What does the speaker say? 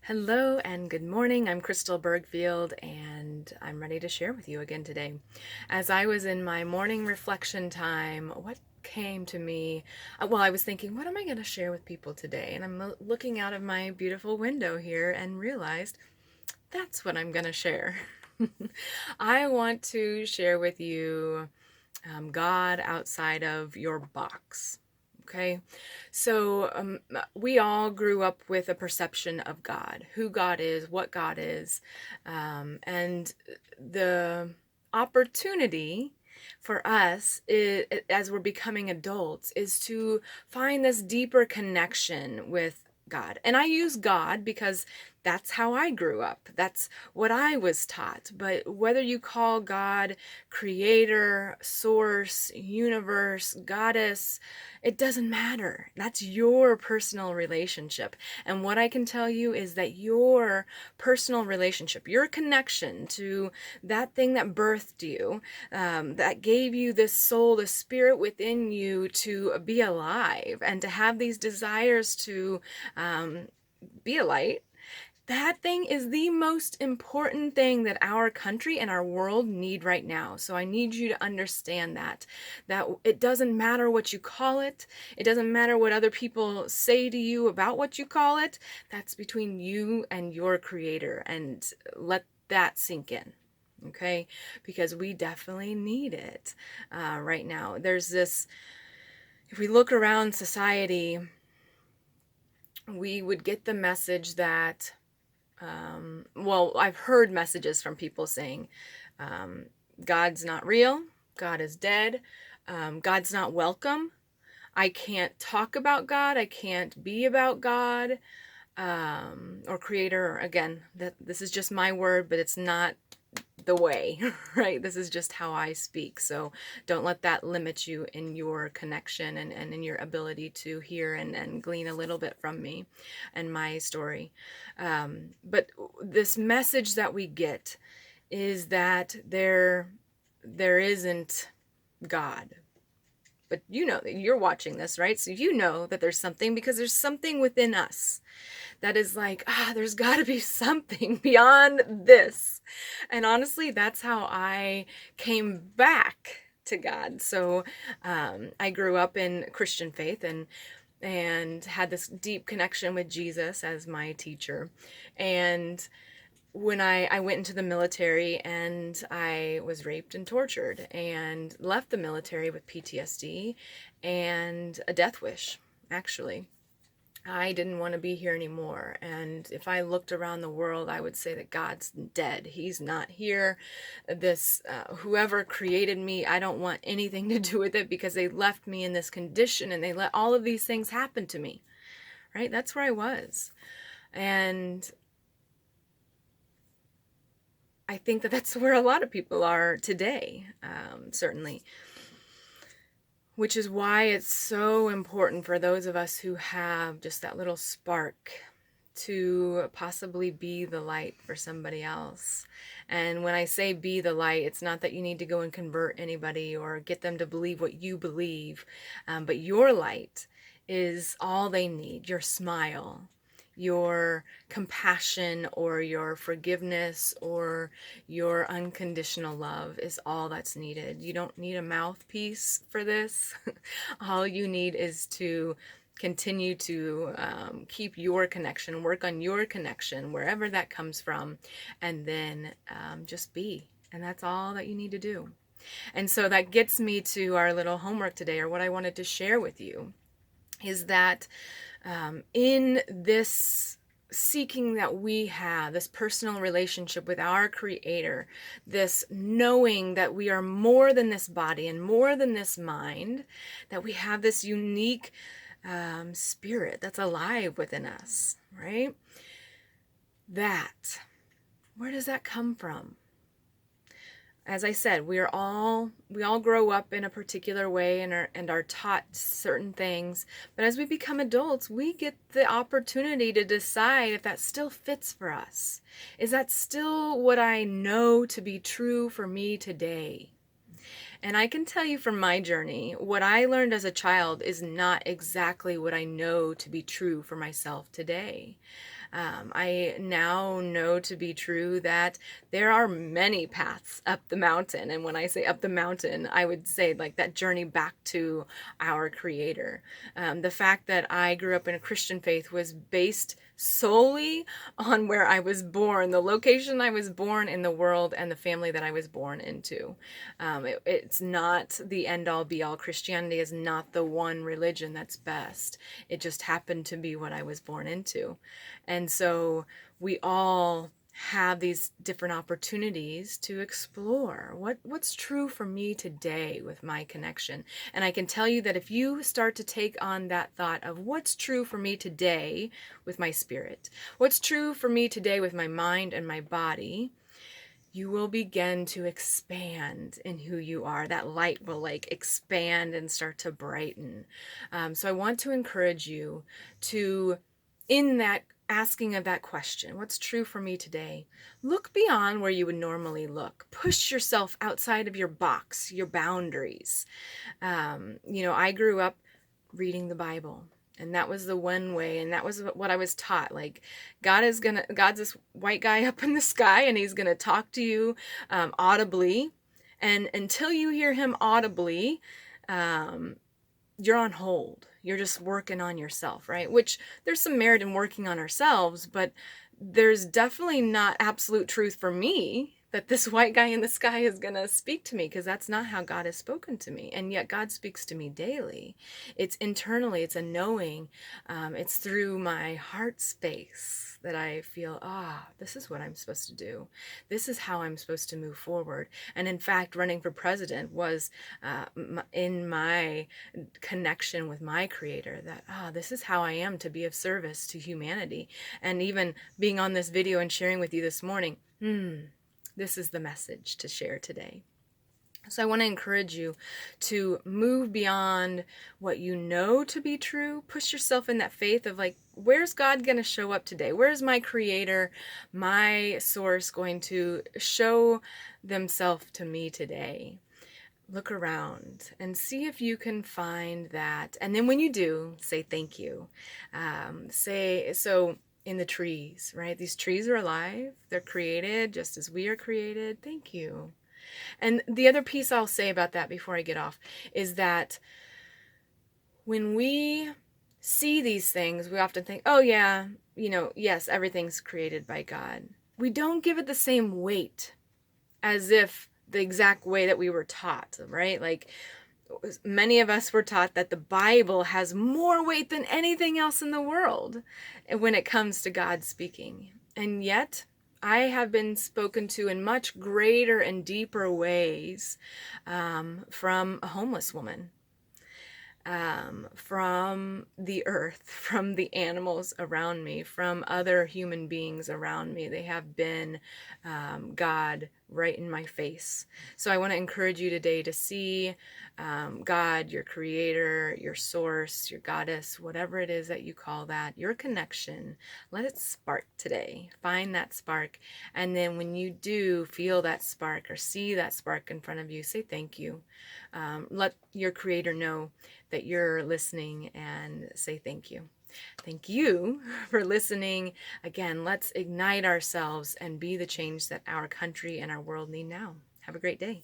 Hello and good morning. I'm Crystal Bergfield and I'm ready to share with you again today. As I was in my morning reflection time, what came to me? I was thinking, what am I going to share with people today? And I'm looking out of my beautiful window here and realized that's what I'm going to share. I want to share with you God outside of your box. Okay, so we all grew up with a perception of God, who God is, what God is, and the opportunity for us as we're becoming adults is to find this deeper connection with God. And I use God because that's how I grew up. That's what I was taught. But whether you call God creator, source, universe, goddess, it doesn't matter. That's your personal relationship. And what I can tell you is that your personal relationship, your connection to that thing that birthed you, that gave you this soul, the spirit within you to be alive and to have these desires to be a light, that thing is the most important thing that our country and our world need right now. So I need you to understand that it doesn't matter what you call it. It doesn't matter what other people say to you about what you call it. That's between you and your creator, and let that sink in. Okay, because we definitely need it right now. There's this, if we look around society, we would get the message that I've heard messages from people saying, God's not real, God is dead, God's not welcome, I can't talk about God, I can't be about God, or creator. Again, this is just my word, but it's not the way, right? This is just how I speak. So don't let that limit you in your connection and in your ability to hear and glean a little bit from me and my story. But this message that we get is that there isn't God. But you know that you're watching this, right? So you know that there's something, because there's something within us that is like, there's got to be something beyond this. And honestly, that's how I came back to God. So I grew up in Christian faith and had this deep connection with Jesus as my teacher. And when I went into the military, and I was raped and tortured and left the military with PTSD and a death wish, actually. I didn't want to be here anymore. And if I looked around the world, I would say that God's dead. He's not here. Whoever created me, I don't want anything to do with it, because they left me in this condition and they let all of these things happen to me, right? That's where I was. And I think that that's where a lot of people are today, certainly. Which is why it's so important for those of us who have just that little spark to possibly be the light for somebody else. And when I say be the light, it's not that you need to go and convert anybody or get them to believe what you believe, but your light is all they need. Your smile, your compassion, or your forgiveness, or your unconditional love is all that's needed. You don't need a mouthpiece for this. All you need is to continue to keep your connection, work on your connection, wherever that comes from, and then just be. And that's all that you need to do. And so that gets me to our little homework today, or what I wanted to share with you, is that in this seeking that we have, this personal relationship with our creator, this knowing that we are more than this body and more than this mind, that we have this unique spirit that's alive within us, right? That, where does that come from? As I said, we all grow up in a particular way and are taught certain things. But as we become adults, we get the opportunity to decide if that still fits for us. Is that still what I know to be true for me today? And I can tell you from my journey, what I learned as a child is not exactly what I know to be true for myself today. I now know to be true that there are many paths up the mountain. And when I say up the mountain, I would say like that journey back to our Creator. The fact that I grew up in a Christian faith was based solely on where I was born, the location I was born in the world, and the family that I was born into. It's not the end all be all. Christianity is not the one religion that's best. It just happened to be what I was born into. And so we all have these different opportunities to explore what's true for me today with my connection. And I can tell you that if you start to take on that thought of what's true for me today with my spirit, what's true for me today with my mind and my body, you will begin to expand in who you are. That light will like expand and start to brighten. So I want to encourage you to, in that asking of that question, what's true for me today, look beyond where you would normally look. Push yourself outside of your box, your boundaries. I grew up reading the Bible. And that was the one way, and that was what I was taught. Like, God's this white guy up in the sky, and he's gonna talk to you audibly. And until you hear him audibly, you're on hold. You're just working on yourself, right? Which there's some merit in working on ourselves, but there's definitely not absolute truth for me that this white guy in the sky is going to speak to me, because that's not how God has spoken to me. And yet God speaks to me daily. It's internally, it's a knowing. It's through my heart space that I feel, this is what I'm supposed to do. This is how I'm supposed to move forward. And in fact, running for president was in my connection with my Creator, that, this is how I am to be of service to humanity. And even being on this video and sharing with you this morning, this is the message to share today. So I want to encourage you to move beyond what you know to be true. Push yourself in that faith of like, where's God going to show up today? Where's my Creator, my source going to show themselves to me today? Look around and see if you can find that. And then when you do, say thank you. In the trees, right? These trees are alive. They're created just as we are created. Thank you. And the other piece I'll say about that before I get off is that when we see these things, we often think, oh yeah, yes, everything's created by God. We don't give it the same weight as if the exact way that we were taught, right? Like, many of us were taught that the Bible has more weight than anything else in the world when it comes to God speaking. And yet, I have been spoken to in much greater and deeper ways from a homeless woman, from the earth, from the animals around me, from other human beings around me. They have been God right in my face. So I want to encourage you today to see God, your Creator, your source, your goddess, whatever it is that you call that, your connection. Let it spark today. Find that spark. And then when you do feel that spark or see that spark in front of you, say thank you. Let your Creator know that you're listening and say thank you. Thank you for listening. Again, let's ignite ourselves and be the change that our country and our world need now. Have a great day.